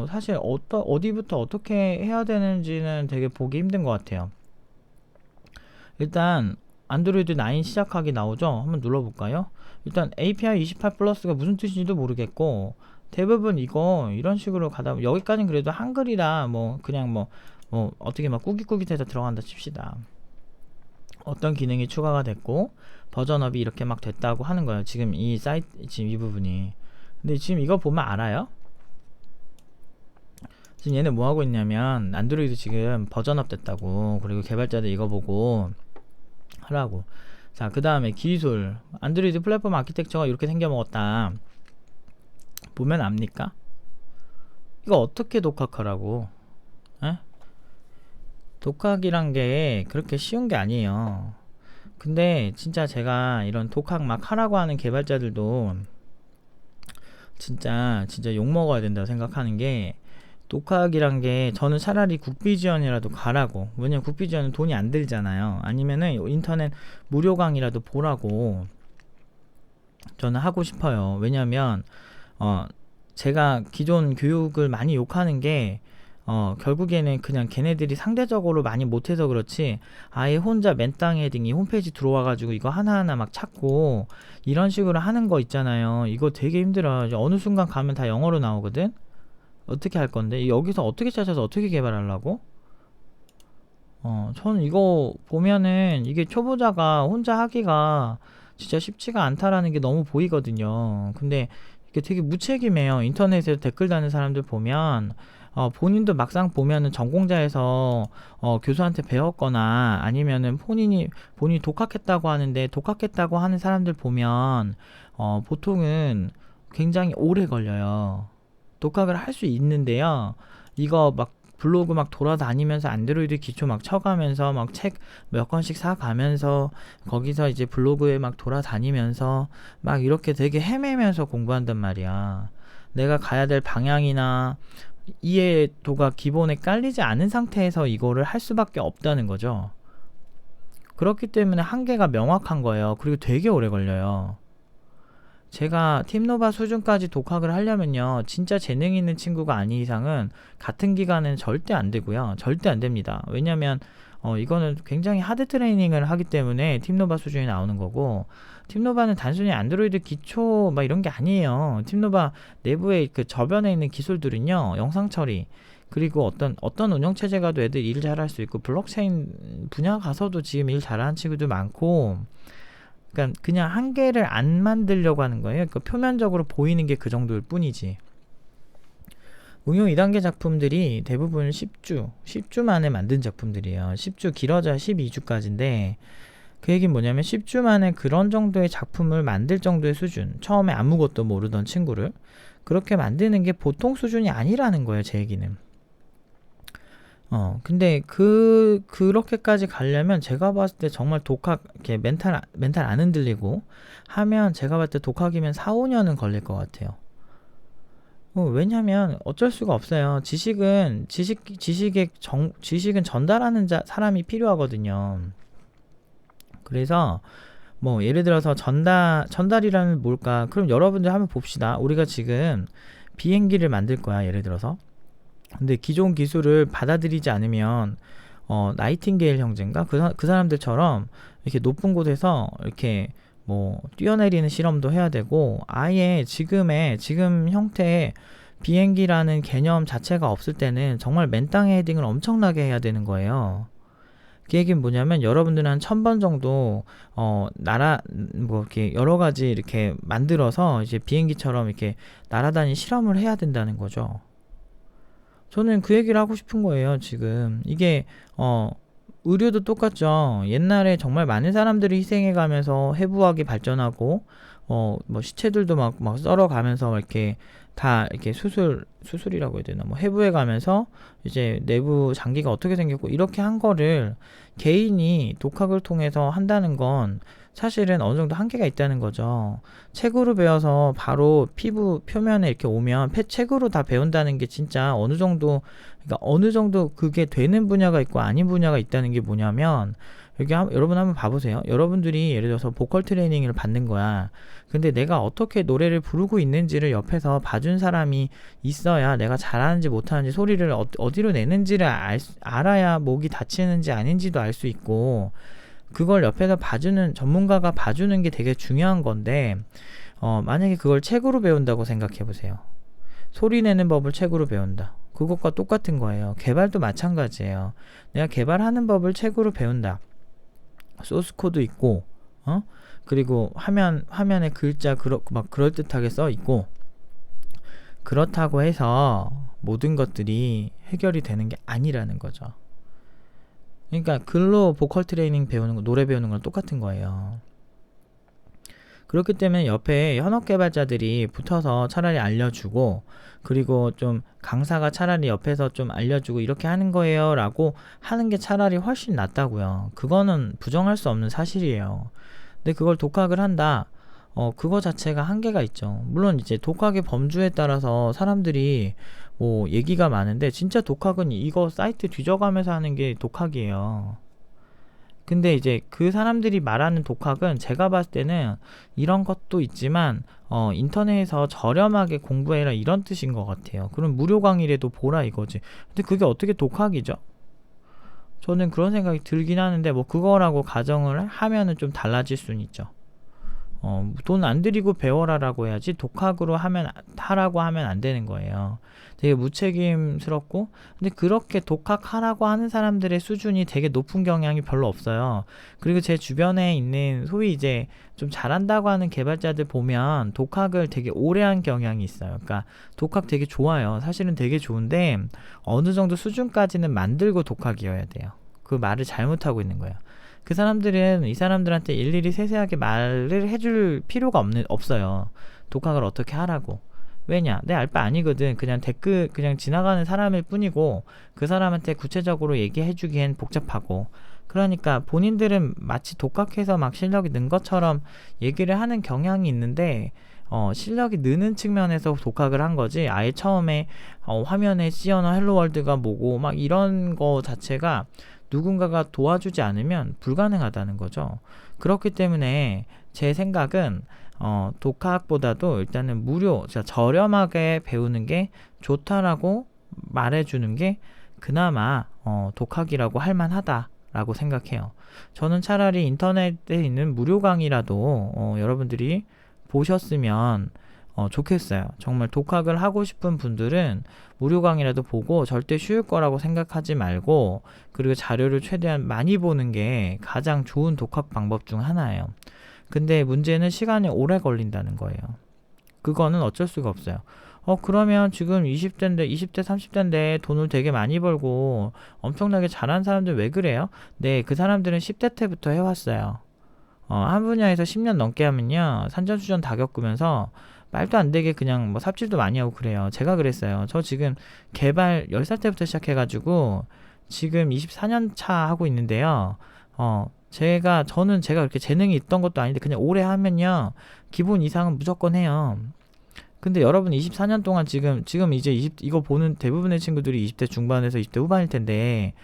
사실 어디부터 어떻게 해야 되는지는 되게 보기 힘든 것 같아요. 일단 안드로이드 9 시작하기 나오죠. 한번 눌러볼까요? 일단 API 28 플러스가 무슨 뜻인지도 모르겠고, 대부분 이런 식으로 가다 보면, 여기까지는 그래도 한글이라 그냥 어떻게 막 꾸깃꾸깃해서 들어간다 칩시다. 어떤 기능이 추가가 됐고 버전업이 이렇게 막 됐다고 하는 거예요. 지금 이 사이트, 지금 이 부분이. 근데 지금 이거 보면 알아요? 지금 얘네 뭐 하고 있냐면 안드로이드 지금 버전업 됐다고, 그리고 개발자들 이거 보고 하라고. 자, 그 다음에 기술, 안드로이드 플랫폼 아키텍처가 이렇게 생겨먹었다 보면 압니까? 이거 어떻게 독학하라고? 에? 독학이란 게 그렇게 쉬운 게 아니에요. 근데 진짜 제가 이런 독학 막 하라고 하는 개발자들도 진짜 욕먹어야 된다고 생각하는 게, 독학이란 게 저는 차라리 국비지원이라도 가라고. 왜냐면 국비지원은 돈이 안 들잖아요. 아니면은 인터넷 무료 강의라도 보라고 저는 하고 싶어요. 왜냐면 제가 기존 교육을 많이 욕하는 게 결국에는 그냥 걔네들이 상대적으로 많이 못해서 그렇지, 아예 혼자 맨땅 헤딩 이 홈페이지 들어와가지고 이거 하나하나 막 찾고 이런 식으로 하는 거 있잖아요. 이거 되게 힘들어요. 어느 순간 가면 다 영어로 나오거든. 어떻게 할 건데? 여기서 어떻게 찾아서 어떻게 개발하려고? 저는 이거 보면은 이게 초보자가 혼자 하기가 진짜 쉽지가 않다라는 게 너무 보이거든요. 근데 이게 되게 무책임해요. 인터넷에 댓글 다는 사람들 보면 본인도 막상 보면은 전공자에서 교수한테 배웠거나 아니면은 본인이 독학했다고 하는데, 독학했다고 하는 사람들 보면 보통은 굉장히 오래 걸려요. 독학을 할 수 있는데요. 이거 막 블로그 막 돌아다니면서 안드로이드 기초 막 쳐가면서 막 책 몇 권씩 사가면서 거기서 이제 블로그에 막 돌아다니면서 막 이렇게 되게 헤매면서 공부한단 말이야. 내가 가야 될 방향이나 이해도가 기본에 깔리지 않은 상태에서 이거를 할 수밖에 없다는 거죠. 그렇기 때문에 한계가 명확한 거예요. 그리고 되게 오래 걸려요. 제가 팀노바 수준까지 독학을 하려면요, 진짜 재능 있는 친구가 아닌 이상은 같은 기간은 절대 안 되고요. 절대 안 됩니다. 왜냐면 이거는 굉장히 하드 트레이닝을 하기 때문에 팀노바 수준이 나오는 거고, 팀노바는 단순히 안드로이드 기초 막 이런 게 아니에요. 팀노바 내부에 그 저변에 있는 기술들은요, 영상 처리, 그리고 어떤 운영 체제가도 애들 일 잘할 수 있고, 블록체인 분야 가서도 지금 일 잘하는 친구들 많고, 그러니까 그냥 한계를 안 만들려고 하는 거예요. 그러니까 표면적으로 보이는 게 그 정도일 뿐이지. 응용 2단계 작품들이 대부분 10주 만에 만든 작품들이에요. 10주, 길어져야 12주까지인데, 그 얘기는 뭐냐면 10주 만에 그런 정도의 작품을 만들 정도의 수준, 처음에 아무것도 모르던 친구를 그렇게 만드는 게 보통 수준이 아니라는 거예요, 제 얘기는. 근데 그렇게까지 가려면 제가 봤을 때 정말 독학, 이렇게 멘탈 안 흔들리고 하면, 제가 봤을 때 독학이면 4, 5년은 걸릴 것 같아요. 왜냐면 어쩔 수가 없어요. 지식은 전달하는 사람이 필요하거든요. 그래서 뭐 예를 들어서 전달이라는 뭘까? 그럼 여러분들 한번 봅시다. 우리가 지금 비행기를 만들 거야, 예를 들어서. 근데 기존 기술을 받아들이지 않으면 나이팅게일 형제인가? 그 사람들처럼 이렇게 높은 곳에서 이렇게 뭐 뛰어내리는 실험도 해야 되고, 아예 지금 형태의 비행기라는 개념 자체가 없을 때는 정말 맨땅에 헤딩을 엄청나게 해야 되는 거예요. 그 얘기는 뭐냐면, 여러분들은 한 1000번 정도 뭐 이렇게 여러 가지 이렇게 만들어서 이제 비행기처럼 이렇게 날아다니는 실험을 해야 된다는 거죠. 저는 그 얘기를 하고 싶은 거예요, 지금. 이게 의료도 똑같죠. 옛날에 정말 많은 사람들이 희생해가면서 해부학이 발전하고, 뭐 시체들도 막 썰어가면서 이렇게 다 이렇게 수술이라고 해야 되나, 뭐 해부해가면서 이제 내부 장기가 어떻게 생겼고, 이렇게 한 거를 개인이 독학을 통해서 한다는 건 사실은 어느 정도 한계가 있다는 거죠. 책으로 배워서 바로 피부 표면에 이렇게 오면 책으로 다 배운다는 게 진짜 어느 정도, 그러니까 어느 정도 그게 되는 분야가 있고 아닌 분야가 있다는 게 뭐냐면, 여러분 한번 봐보세요. 여러분들이 예를 들어서 보컬 트레이닝을 받는 거야. 근데 내가 어떻게 노래를 부르고 있는지를 옆에서 봐준 사람이 있어야 내가 잘하는지 못하는지, 소리를 어디로 내는지를 알아야 목이 다치는지 아닌지도 알 수 있고, 그걸 옆에서 봐주는 전문가가 봐주는 게 되게 중요한 건데, 만약에 그걸 책으로 배운다고 생각해 보세요. 소리 내는 법을 책으로 배운다. 그것과 똑같은 거예요. 개발도 마찬가지예요. 내가 개발하는 법을 책으로 배운다. 소스 코드 있고, 그리고 화면에 글자 막 그럴듯하게 써 있고, 그렇다고 해서 모든 것들이 해결이 되는 게 아니라는 거죠. 그러니까 글로 보컬 트레이닝 배우는 거, 노래 배우는 건 똑같은 거예요. 그렇기 때문에 옆에 현업 개발자들이 붙어서 차라리 알려주고, 그리고 좀 강사가 차라리 옆에서 좀 알려주고 이렇게 하는 거예요 라고 하는 게 차라리 훨씬 낫다고요. 그거는 부정할 수 없는 사실이에요. 근데 그걸 독학을 한다, 그거 자체가 한계가 있죠. 물론 이제 독학의 범주에 따라서 사람들이 뭐 얘기가 많은데, 진짜 독학은 이거 사이트 뒤져가면서 하는 게 독학이에요. 근데 이제 그 사람들이 말하는 독학은 제가 봤을 때는 이런 것도 있지만, 인터넷에서 저렴하게 공부해라 이런 뜻인 것 같아요. 그럼 무료 강의라도 보라 이거지. 근데 그게 어떻게 독학이죠? 저는 그런 생각이 들긴 하는데, 뭐 그거라고 가정을 하면은 좀 달라질 수는 있죠. 돈 안 들이고 배워라라고 해야지 독학으로 하라고 하면 안 되는 거예요. 되게 무책임스럽고, 근데 그렇게 독학하라고 하는 사람들의 수준이 되게 높은 경향이 별로 없어요. 그리고 제 주변에 있는 소위 이제 좀 잘한다고 하는 개발자들 보면 독학을 되게 오래 한 경향이 있어요. 그러니까 독학 되게 좋아요. 사실은 되게 좋은데 어느 정도 수준까지는 만들고 독학이어야 돼요. 그 말을 잘못하고 있는 거예요. 그 사람들은 이 사람들한테 일일이 세세하게 말을 해줄 필요가 없어요. 독학을 어떻게 하라고. 왜냐? 내 알 바 아니거든. 그냥 그냥 지나가는 사람일 뿐이고, 그 사람한테 구체적으로 얘기해주기엔 복잡하고. 그러니까 본인들은 마치 독학해서 막 실력이 는 것처럼 얘기를 하는 경향이 있는데, 실력이 느는 측면에서 독학을 한 거지, 아예 처음에 화면에 시어나 헬로 월드가 뭐고 막 이런 거 자체가 누군가가 도와주지 않으면 불가능하다는 거죠. 그렇기 때문에 제 생각은 독학보다도 일단은 무료, 저렴하게 배우는 게 좋다라고 말해주는 게 그나마 독학이라고 할 만하다라고 생각해요. 저는 차라리 인터넷에 있는 무료 강의라도 여러분들이 보셨으면 좋겠어요. 정말 독학을 하고 싶은 분들은 무료 강의라도 보고 절대 쉬울 거라고 생각하지 말고, 그리고 자료를 최대한 많이 보는 게 가장 좋은 독학 방법 중 하나예요. 근데 문제는 시간이 오래 걸린다는 거예요. 그거는 어쩔 수가 없어요. 그러면 지금 20대인데, 20대, 30대인데 돈을 되게 많이 벌고 엄청나게 잘하는 사람들 왜 그래요? 네, 그 사람들은 10대 때부터 해왔어요. 한 분야에서 10년 넘게 하면요, 산전수전 다 겪으면서 말도 안 되게 그냥 뭐 삽질도 많이 하고 그래요. 제가 그랬어요. 저 지금 개발 10살 때부터 시작해가지고 지금 24년 차 하고 있는데요. 저는 제가 그렇게 재능이 있던 것도 아닌데 그냥 오래 하면요, 기본 이상은 무조건 해요. 근데 여러분 24년 동안 지금 이제 이거 보는 대부분의 친구들이 20대 중반에서 20대 후반일 텐데,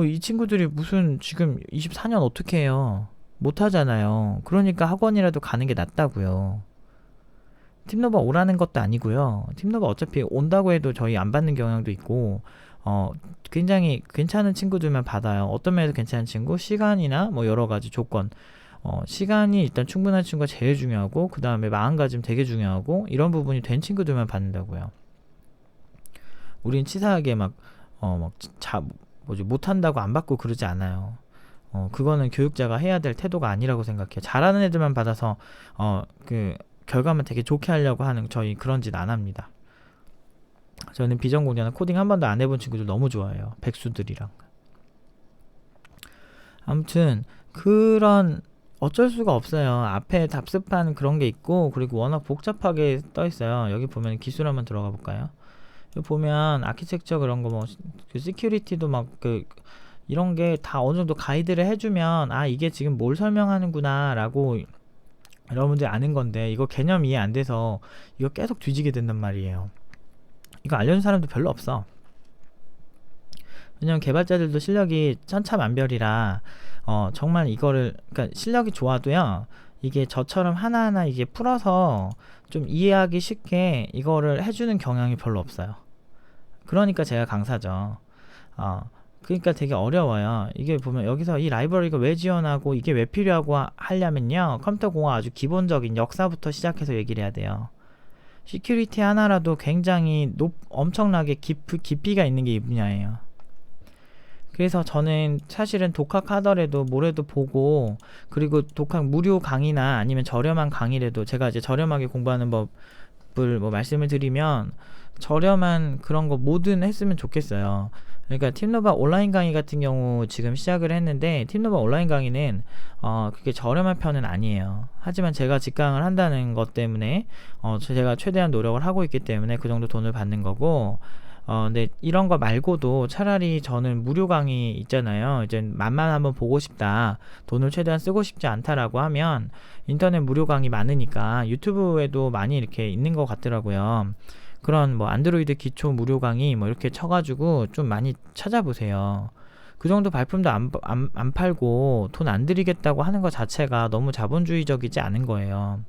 이 친구들이 무슨 지금 24년 어떻게 해요? 못 하잖아요. 그러니까 학원이라도 가는 게 낫다고요. 팀노바 오라는 것도 아니고요. 팀노바 어차피 온다고 해도 저희 안 받는 경향도 있고, 굉장히 괜찮은 친구들만 받아요. 어떤 면에서 괜찮은 친구? 시간이나 뭐 여러 가지 조건. 시간이 일단 충분한 친구가 제일 중요하고, 그 다음에 마음가짐 되게 중요하고, 이런 부분이 된 친구들만 받는다고요. 우린 치사하게 못한다고 안 받고 그러지 않아요. 그거는 교육자가 해야 될 태도가 아니라고 생각해요. 잘하는 애들만 받아서 결과만 되게 좋게 하려고 하는, 저희 그런 짓 안 합니다. 저는 비전공자나 코딩 한 번도 안 해본 친구들 너무 좋아해요. 백수들이랑. 아무튼 그런, 어쩔 수가 없어요. 앞에 답습한 그런 게 있고, 그리고 워낙 복잡하게 떠 있어요. 여기 보면 기술 한번 들어가 볼까요? 여기 보면 아키텍처 그런 거, 그 시큐리티도 이런 게 다 어느 정도 가이드를 해주면, 이게 지금 뭘 설명하는구나 라고 여러분들이 아는 건데, 이거 개념 이해 안 돼서 이거 계속 뒤지게 된단 말이에요. 이거 알려준 사람도 별로 없어. 왜냐면 개발자들도 실력이 천차만별이라 정말 이거를, 그러니까 실력이 좋아도요, 이게 저처럼 하나하나 이게 풀어서 좀 이해하기 쉽게 이거를 해주는 경향이 별로 없어요. 그러니까 제가 강사죠. 그러니까 되게 어려워요. 이게 보면 여기서 이 라이브러리가 왜 지원하고 이게 왜 필요하고 하려면요, 컴퓨터 공학 아주 기본적인 역사부터 시작해서 얘기를 해야 돼요. 시큐리티 하나라도 굉장히 엄청나게 깊이가 있는 게 이 분야예요. 그래서 저는 사실은 독학하더라도 뭐래도 보고, 그리고 독학 무료 강의나 아니면 저렴한 강의라도, 제가 이제 저렴하게 공부하는 법을 말씀을 드리면, 저렴한 그런 거 뭐든 했으면 좋겠어요. 그러니까 팀노바 온라인 강의 같은 경우 지금 시작을 했는데, 팀노바 온라인 강의는 그렇게 저렴한 편은 아니에요. 하지만 제가 직강을 한다는 것 때문에 제가 최대한 노력을 하고 있기 때문에 그 정도 돈을 받는 거고, 근데 이런 거 말고도 차라리 저는 무료 강의 있잖아요. 이제 맛만 한번 보고 싶다, 돈을 최대한 쓰고 싶지 않다라고 하면 인터넷 무료 강의 많으니까 유튜브에도 많이 이렇게 있는 것 같더라고요. 그런 안드로이드 기초 무료 강의 이렇게 쳐가지고 좀 많이 찾아보세요. 그 정도 발품도 안 팔고 돈 안 들이겠다고 하는 것 자체가 너무 자본주의적이지 않은 거예요.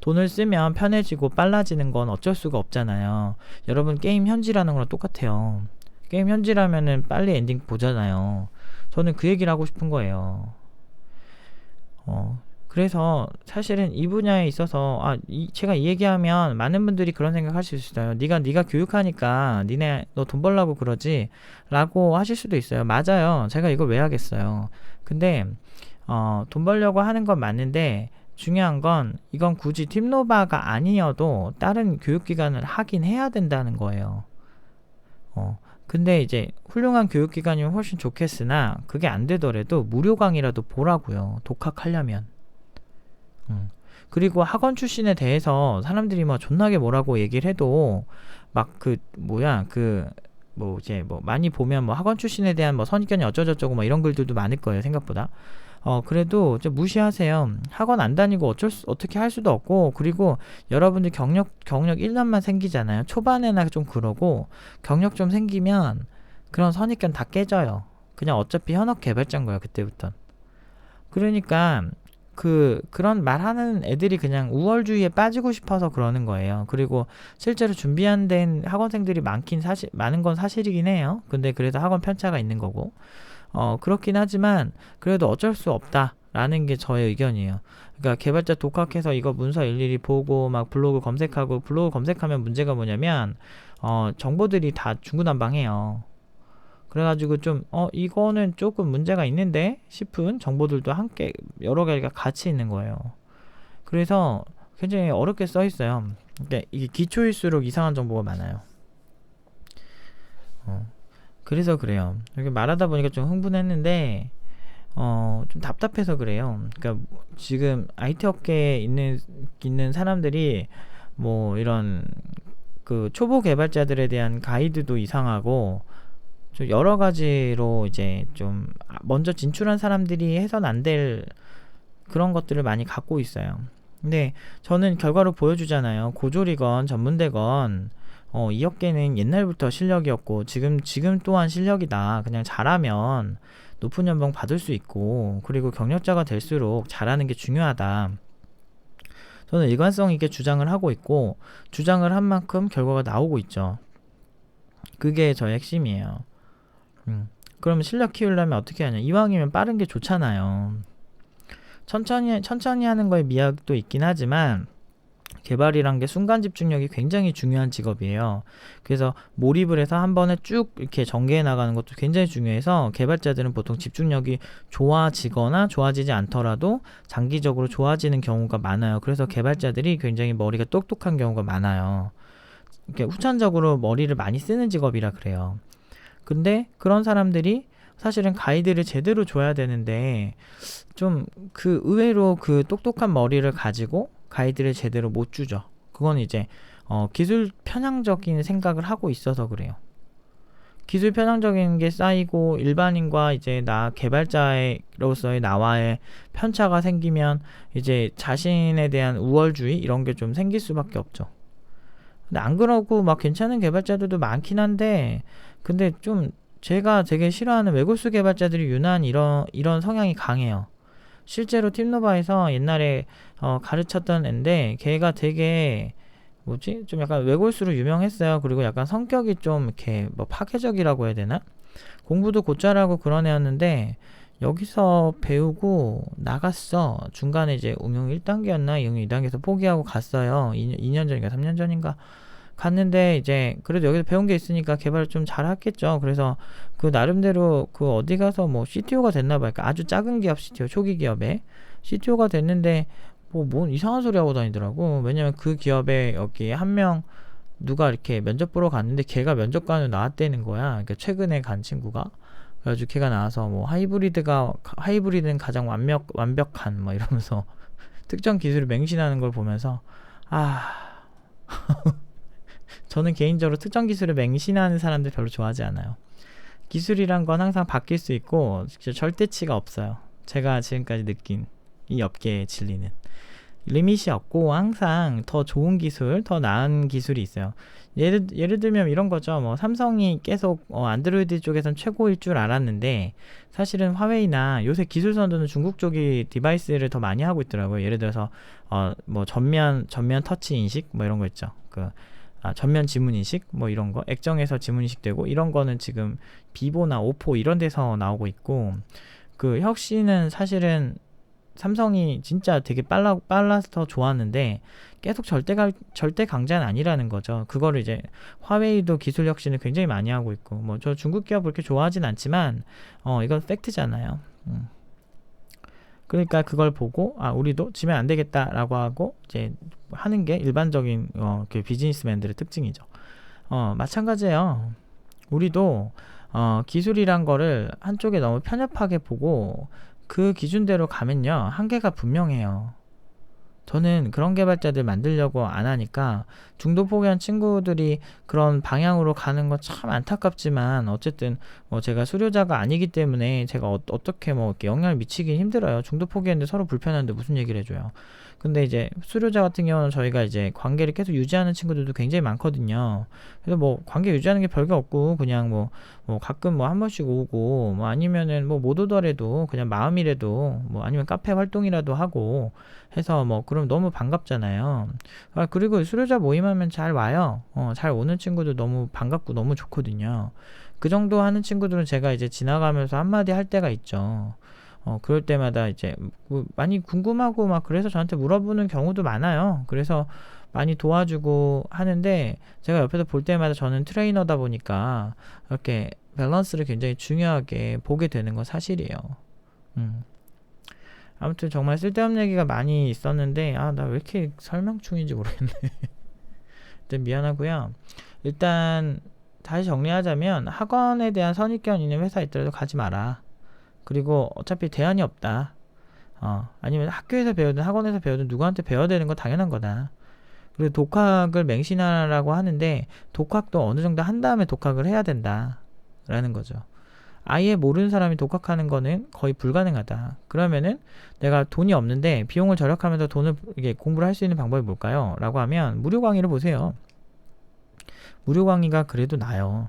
돈을 쓰면 편해지고 빨라지는 건 어쩔 수가 없잖아요. 여러분 게임 현질하는 거랑 똑같아요. 게임 현질하면은 빨리 엔딩 보잖아요. 저는 그 얘기를 하고 싶은 거예요. 그래서 사실은 이 분야에 있어서 제가 이 얘기하면 많은 분들이 그런 생각 하실 수 있어요. 네가 교육하니까 너 돈 벌라고 그러지 라고 하실 수도 있어요. 맞아요. 제가 이걸 왜 하겠어요. 근데 돈 벌려고 하는 건 맞는데, 중요한 건 이건 굳이 팀노바가 아니어도 다른 교육기관을 하긴 해야 된다는 거예요. 근데 이제 훌륭한 교육기관이면 훨씬 좋겠으나, 그게 안 되더라도 무료 강의라도 보라고요. 독학하려면. 그리고 학원 출신에 대해서 사람들이 존나게 뭐라고 얘기를 해도 많이 보면 학원 출신에 대한 선입견이 어쩌고저쩌고 이런 글들도 많을 거예요, 생각보다. 그래도 좀 무시하세요. 학원 안 다니고 어떻게 할 수도 없고, 그리고 여러분들 경력 1년만 생기잖아요. 초반에나 좀 그러고, 경력 좀 생기면 그런 선입견 다 깨져요. 그냥 어차피 현업 개발자인 거예요, 그때부터. 그러니까 그런 말하는 애들이 그냥 우월주의에 빠지고 싶어서 그러는 거예요. 그리고 실제로 준비한 된 학원생들이 많은 건 사실이긴 해요. 근데 그래도 학원 편차가 있는 거고, 그렇긴 하지만 그래도 어쩔 수 없다라는 게 저의 의견이에요. 그러니까 개발자 독학해서 이거 문서 일일이 보고 막 블로그 검색하면 문제가 뭐냐면, 정보들이 다 중구난방해요. 그래가지고 좀 이거는 조금 문제가 있는데 싶은 정보들도 함께 여러 개가 같이 있는 거예요. 그래서 굉장히 어렵게 써 있어요. 그러니까 이게 기초일수록 이상한 정보가 많아요. 그래서 그래요. 이렇게 말하다 보니까 좀 흥분했는데, 좀 답답해서 그래요. 그러니까 지금 IT 업계에 있는 사람들이 뭐 이런 그 초보 개발자들에 대한 가이드도 이상하고, 좀 여러 가지로 이제 좀 먼저 진출한 사람들이 해선 안 될 그런 것들을 많이 갖고 있어요. 근데 저는 결과로 보여주잖아요. 고졸이건 전문대건 이 업계는 옛날부터 실력이었고 지금 또한 실력이다. 그냥 잘하면 높은 연봉 받을 수 있고, 그리고 경력자가 될수록 잘하는 게 중요하다. 저는 일관성 있게 주장을 하고 있고, 주장을 한 만큼 결과가 나오고 있죠. 그게 저의 핵심이에요. 그럼 실력 키우려면 어떻게 하냐? 이왕이면 빠른 게 좋잖아요. 천천히 하는 거에 미학도 있긴 하지만, 개발이란 게 순간 집중력이 굉장히 중요한 직업이에요. 그래서 몰입을 해서 한 번에 쭉 이렇게 전개해 나가는 것도 굉장히 중요해서, 개발자들은 보통 집중력이 좋아지거나 좋아지지 않더라도 장기적으로 좋아지는 경우가 많아요. 그래서 개발자들이 굉장히 머리가 똑똑한 경우가 많아요. 이렇게 후천적으로 머리를 많이 쓰는 직업이라 그래요. 근데 그런 사람들이 사실은 가이드를 제대로 줘야 되는데, 좀 의외로 그 똑똑한 머리를 가지고 가이드를 제대로 못 주죠. 그건 이제 기술 편향적인 생각을 하고 있어서 그래요. 기술 편향적인 게 쌓이고 일반인과 이제 개발자로서의 나와의 편차가 생기면 이제 자신에 대한 우월주의 이런 게 좀 생길 수밖에 없죠. 근데 안 그러고 막 괜찮은 개발자들도 많긴 한데, 근데 좀 제가 되게 싫어하는 외골수 개발자들이 유난히 이런 성향이 강해요. 실제로 팀노바에서 옛날에 가르쳤던 앤데, 걔가 되게 좀 약간 외골수로 유명했어요. 그리고 약간 성격이 좀 이렇게 뭐 파괴적이라고 해야 되나? 공부도 곧잘하고 그런 애였는데, 여기서 배우고 나갔어. 중간에 이제 응용 1단계였나 응용 2단계에서 포기하고 갔어요. 2년 전인가 3년 전인가 갔는데, 이제 그래도 여기서 배운 게 있으니까 개발을 좀 잘했겠죠. 그래서 그 나름대로 어디 가서 뭐 CTO가 됐나 봐요. 그러니까 아주 작은 기업 CTO, 초기 기업에 CTO가 됐는데 뭔 이상한 소리 하고 다니더라고. 왜냐면 그 기업에 여기 한 명 누가 이렇게 면접 보러 갔는데 걔가 면접관으로 나왔다는 거야. 그러니까 최근에 간 친구가. 그래가지고 걔가 나와서 뭐 하이브리드는 가장 완벽한 뭐 이러면서 특정 기술을 맹신하는 걸 보면서, 저는 개인적으로 특정 기술을 맹신하는 사람들 별로 좋아하지 않아요. 기술이란 건 항상 바뀔 수 있고 절대치가 없어요. 제가 지금까지 느낀 이 업계의 진리는 리밋이 없고, 항상 더 좋은 기술, 더 나은 기술이 있어요. 예를 들면 이런 거죠. 뭐 삼성이 계속 안드로이드 쪽에선 최고일 줄 알았는데, 사실은 화웨이나 요새 기술 선두는 중국 쪽이 디바이스를 더 많이 하고 있더라고요. 예를 들어서 뭐 전면 터치 인식 뭐 이런 거 있죠. 전면 지문 인식 뭐 이런 거, 액정에서 지문 인식되고 이런 거는 지금 비보나 오포 이런 데서 나오고 있고, 그 혁신은 사실은 삼성이 진짜 되게 빨라서 좋았는데 계속 절대 강자는 아니라는 거죠. 그거를 이제 화웨이도 기술 혁신을 굉장히 많이 하고 있고, 뭐 저 중국 기업 그렇게 좋아하진 않지만 이건 팩트잖아요. 그러니까 그걸 보고 우리도 지면 안 되겠다라고 하고 이제 하는 게 일반적인 그 비즈니스맨들의 특징이죠. 마찬가지예요. 우리도 기술이란 거를 한쪽에 너무 편협하게 보고 그 기준대로 가면요, 한계가 분명해요. 저는 그런 개발자들 만들려고 안 하니까 중도 포기한 친구들이 그런 방향으로 가는 거 참 안타깝지만 어쨌든 뭐 제가 수료자가 아니기 때문에 제가 어떻게 뭐 이렇게 영향을 미치긴 힘들어요. 중도 포기했는데 서로 불편한데 무슨 얘기를 해줘요. 근데 이제 수료자 같은 경우는 저희가 이제 관계를 계속 유지하는 친구들도 굉장히 많거든요. 그래서 뭐 관계 유지하는 게 별게 없고 그냥 뭐 가끔 뭐 한 번씩 오고 뭐 아니면은 뭐 못 오더라도 그냥 마음이라도 뭐 아니면 카페 활동이라도 하고 해서 뭐 그럼 너무 반갑잖아요. 아, 그리고 수료자 모임하면 잘 와요. 잘 오는 친구들 너무 반갑고 너무 좋거든요. 그 정도 하는 친구들은 제가 이제 지나가면서 한마디 할 때가 있죠. 그럴 때마다 이제 뭐 많이 궁금하고 막 그래서 저한테 물어보는 경우도 많아요. 그래서 많이 도와주고 하는데 제가 옆에서 볼 때마다 저는 트레이너다 보니까 이렇게 밸런스를 굉장히 중요하게 보게 되는 건 사실이에요. 음. 아무튼 정말 쓸데없는 얘기가 많이 있었는데 나 왜 이렇게 설명충인지 모르겠네. 일단 미안하고요. 일단 다시 정리하자면 학원에 대한 선입견 있는 회사 있더라도 가지 마라. 그리고 어차피 대안이 없다. 아니면 학교에서 배우든 학원에서 배우든 누구한테 배워야 되는 건 당연한 거다. 그리고 독학을 맹신하라고 하는데 독학도 어느 정도 한 다음에 독학을 해야 된다 라는 거죠. 아예 모르는 사람이 독학하는 거는 거의 불가능하다. 그러면은 내가 돈이 없는데 비용을 절약하면서 돈을 이게 공부를 할 수 있는 방법이 뭘까요? 라고 하면 무료 강의를 보세요. 무료 강의가 그래도 나아요.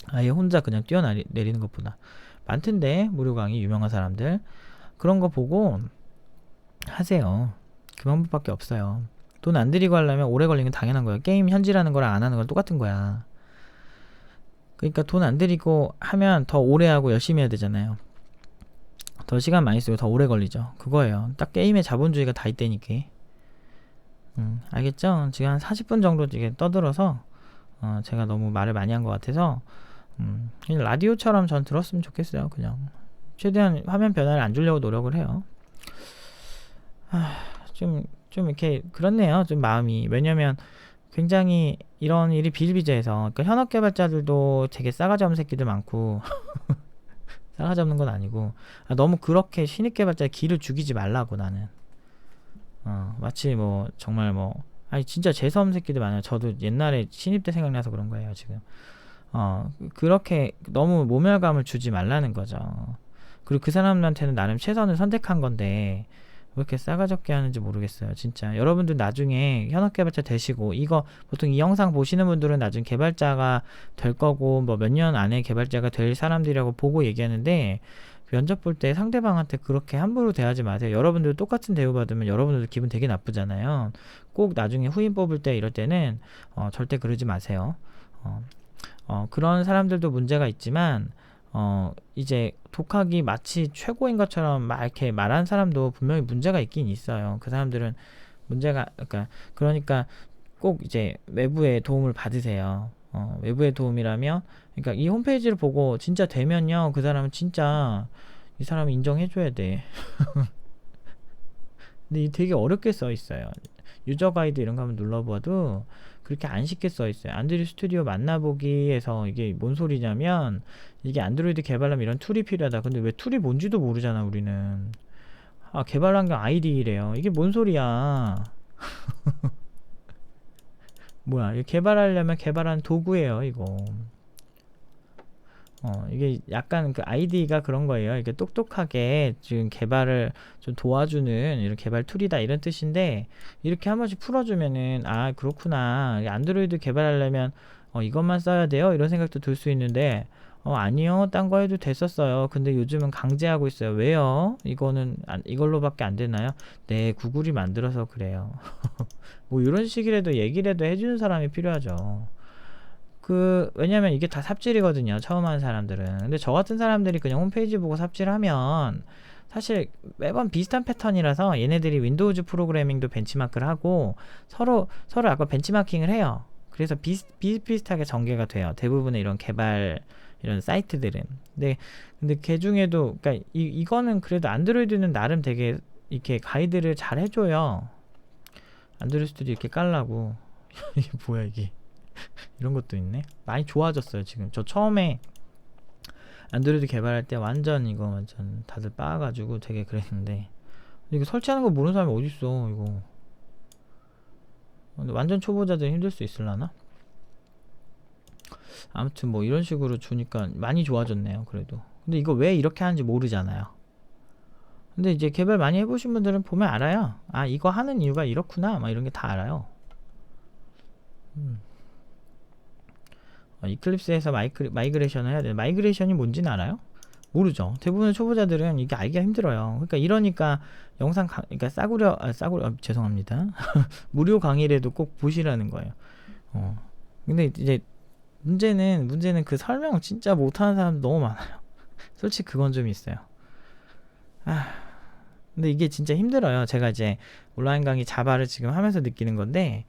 아예 혼자 그냥 뛰어내리는 것보다. 많던데 무료 강의 유명한 사람들 그런 거 보고 하세요. 그 방법밖에 없어요. 돈 안 들이고 하려면 오래 걸리는 건 당연한 거예요. 게임 현질하는 거랑 안 하는 건 똑같은 거야. 그러니까 돈 안 들이고 하면 더 오래 하고 열심히 해야 되잖아요. 더 시간 많이 쓰고 더 오래 걸리죠. 그거예요. 딱 게임의 자본주의가 다 있다니까. 알겠죠? 지금 한 40분 정도 이게 떠들어서 제가 너무 말을 많이 한 것 같아서 그냥 라디오처럼 전 들었으면 좋겠어요. 그냥 최대한 화면 변화를 안 주려고 노력을 해요. 좀 이렇게 그렇네요. 좀 마음이. 왜냐면 굉장히 이런 일이 비일비재해서 그러니까 현업 개발자들도 되게 싸가지 없는 새끼들 많고 싸가지 없는 건 아니고 너무 그렇게 신입 개발자의 기를 죽이지 말라고 나는 마치 뭐 정말 뭐 아니 진짜 재수없는 새끼들 많아요. 저도 옛날에 신입 때 생각나서 그런 거예요 지금. 그렇게 너무 모멸감을 주지 말라는 거죠. 그리고 그 사람한테는 나름 최선을 선택한 건데 왜 이렇게 싸가지 없게 하는지 모르겠어요. 진짜 여러분들 나중에 현업개발자 되시고 이거 보통 이 영상 보시는 분들은 나중에 개발자가 될 거고 뭐 몇 년 안에 개발자가 될 사람들이라고 보고 얘기하는데 면접 볼 때 상대방한테 그렇게 함부로 대하지 마세요. 여러분들 똑같은 대우받으면 여러분들도 기분 되게 나쁘잖아요. 꼭 나중에 후임 뽑을 때 이럴 때는 절대 그러지 마세요. 그런 사람들도 문제가 있지만 이제 독학이 마치 최고인 것처럼 막 이렇게 말하는 사람도 분명히 문제가 있긴 있어요. 그 사람들은 문제가 그러니까 꼭 이제 외부의 도움을 받으세요. 외부의 도움이라면 그러니까 이 홈페이지를 보고 진짜 되면요 그 사람은 진짜 이 사람을 인정해줘야 돼. 근데 되게 어렵게 써 있어요. 유저 가이드 이런 거 한번 눌러봐도 그렇게 안 쉽게 써 있어요. 안드로이드 스튜디오 만나보기에서 이게 뭔 소리냐면 이게 안드로이드 개발하면 이런 툴이 필요하다. 근데 왜 툴이 뭔지도 모르잖아 우리는. 개발 환경 아이디래요. 이게 뭔 소리야. 뭐야 이거 개발하려면 개발한 도구예요 이거. 이게 약간 그 아이디가 그런 거예요. 이게 똑똑하게 지금 개발을 좀 도와주는 이런 개발 툴이다 이런 뜻인데 이렇게 한 번씩 풀어주면은 그렇구나. 안드로이드 개발하려면 이것만 써야 돼요 이런 생각도 들 수 있는데 아니요 딴 거 해도 됐었어요. 근데 요즘은 강제하고 있어요. 왜요? 이거는 이걸로밖에 안 되나요? 네 구글이 만들어서 그래요. 뭐 이런 식이라도 얘기라도 해주는 사람이 필요하죠. 왜냐면 이게 다 삽질이거든요. 처음 하는 사람들은. 근데 저 같은 사람들이 그냥 홈페이지 보고 삽질하면 사실 매번 비슷한 패턴이라서 얘네들이 윈도우즈 프로그래밍도 벤치마크를 하고 서로 아까 벤치마킹을 해요. 그래서 비슷비슷하게 전개가 돼요. 대부분의 이런 개발 이런 사이트들은. 근데 걔 중에도 그러니까 이거는 그래도 안드로이드는 나름 되게 이렇게 가이드를 잘 해줘요. 안드로이드 스튜디오 이렇게 깔라고. 이게 뭐야 이게. 이런 것도 있네. 많이 좋아졌어요 지금. 저 처음에 안드로이드 개발할 때 완전 다들 빠가지고 되게 그랬는데 이거 설치하는 거 모르는 사람이 어딨어 이거. 근데 완전 초보자들은 힘들 수 있을라나? 아무튼 뭐 이런 식으로 주니까 많이 좋아졌네요 그래도. 근데 이거 왜 이렇게 하는지 모르잖아요. 근데 이제 개발 많이 해보신 분들은 보면 알아요. 아 이거 하는 이유가 이렇구나 막 이런 게 다 알아요. 이클립스에서 마이그레이션을 해야 돼. 마이그레이션이 뭔지는 알아요? 모르죠. 대부분의 초보자들은 이게 알기가 힘들어요. 그러니까 이러니까 그러니까 죄송합니다. 무료 강의라도 꼭 보시라는 거예요. 근데 이제 문제는 그 설명 진짜 못하는 사람 너무 많아요. 솔직히 그건 좀 있어요. 근데 이게 진짜 힘들어요. 제가 이제 온라인 강의 자바를 지금 하면서 느끼는 건데,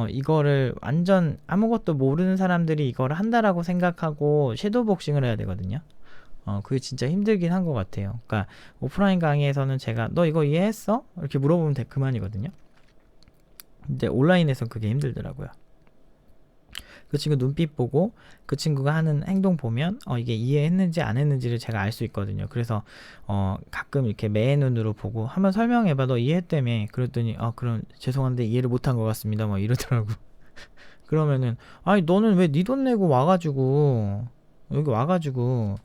이거를 완전 아무것도 모르는 사람들이 이거를 한다라고 생각하고 섀도우 복싱을 해야 되거든요. 그게 진짜 힘들긴 한 것 같아요. 그러니까 오프라인 강의에서는 제가 너 이거 이해했어? 이렇게 물어보면 그만이거든요. 근데 온라인에선 그게 힘들더라고요. 그 친구 눈빛 보고 그 친구가 하는 행동 보면 이게 이해했는지 안 했는지를 제가 알 수 있거든요. 그래서 가끔 이렇게 매 눈으로 보고 한번 설명해봐 너 이해했다며. 그랬더니 그럼 죄송한데 이해를 못한 것 같습니다 뭐 이러더라고. 그러면은 아니 너는 왜 네 돈 내고 와가지고 여기 와가지고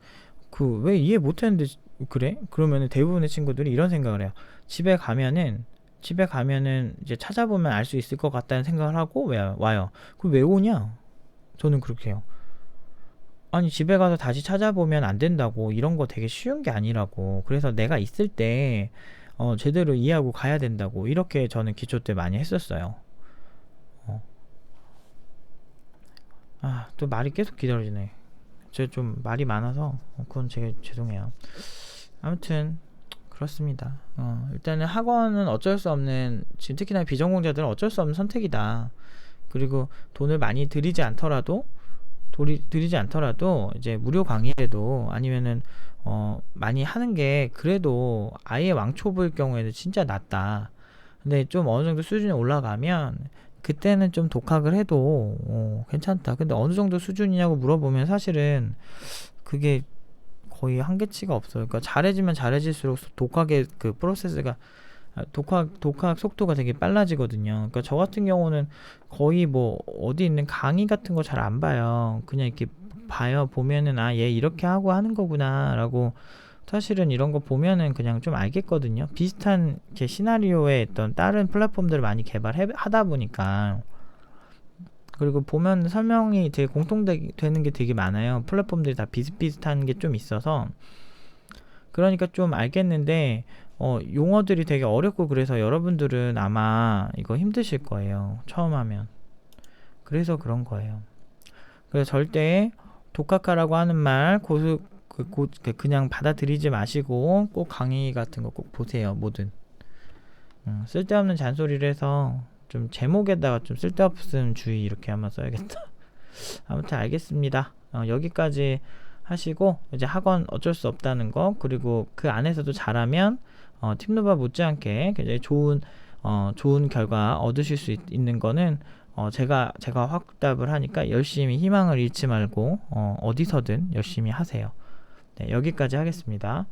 그 왜 이해 못했는데 그래? 그러면은 대부분의 친구들이 이런 생각을 해요. 집에 가면은 이제 찾아보면 알 수 있을 것 같다는 생각을 하고 와요. 그럼 왜 오냐? 저는 그렇게 해요. 아니 집에 가서 다시 찾아보면 안 된다고. 이런 거 되게 쉬운 게 아니라고. 그래서 내가 있을 때 제대로 이해하고 가야 된다고. 이렇게 저는 기초 때 많이 했었어요. 또 말이 계속 기다려지네. 제가 좀 말이 많아서 그건 제가 죄송해요. 아무튼 그렇습니다. 일단은 학원은 어쩔 수 없는, 지금 특히나 비전공자들은 어쩔 수 없는 선택이다. 그리고 돈을 많이 들이지 않더라도 이제 무료 강의라도 아니면은 많이 하는 게 그래도 아예 왕초보일 경우에는 진짜 낫다. 근데 좀 어느 정도 수준이 올라가면 그때는 좀 독학을 해도 괜찮다. 근데 어느 정도 수준이냐고 물어보면 사실은 그게 거의 한계치가 없어요. 그러니까 잘해지면 잘해질수록 독학의 그 프로세스가 독학 속도가 되게 빨라지거든요. 그러니까 저 같은 경우는 거의 뭐 어디 있는 강의 같은 거 잘 안 봐요. 그냥 이렇게 보면은 얘 이렇게 하고 하는 거구나라고. 사실은 이런 거 보면은 그냥 좀 알겠거든요. 비슷한 제 시나리오에 있던 다른 플랫폼들을 많이 하다 보니까. 그리고 보면 설명이 되게 공통되는 게 되게 많아요. 플랫폼들이 다 비슷비슷한 게 좀 있어서. 그러니까 좀 알겠는데 용어들이 되게 어렵고 그래서 여러분들은 아마 이거 힘드실 거예요. 처음 하면. 그래서 그런 거예요. 그래서 절대 독학하라고 하는 말 그냥 받아들이지 마시고 꼭 강의 같은 거 꼭 보세요. 뭐든. 쓸데없는 잔소리를 해서 좀 제목에다가 좀 쓸데없음 주의 이렇게 한번 써야겠다. 아무튼 알겠습니다. 여기까지 하시고 이제 학원 어쩔 수 없다는 거, 그리고 그 안에서도 잘하면 팀노바 못지않게 굉장히 좋은 결과 얻으실 수 있는 거는 제가 확답을 하니까 열심히 희망을 잃지 말고 어디서든 열심히 하세요. 네, 여기까지 하겠습니다.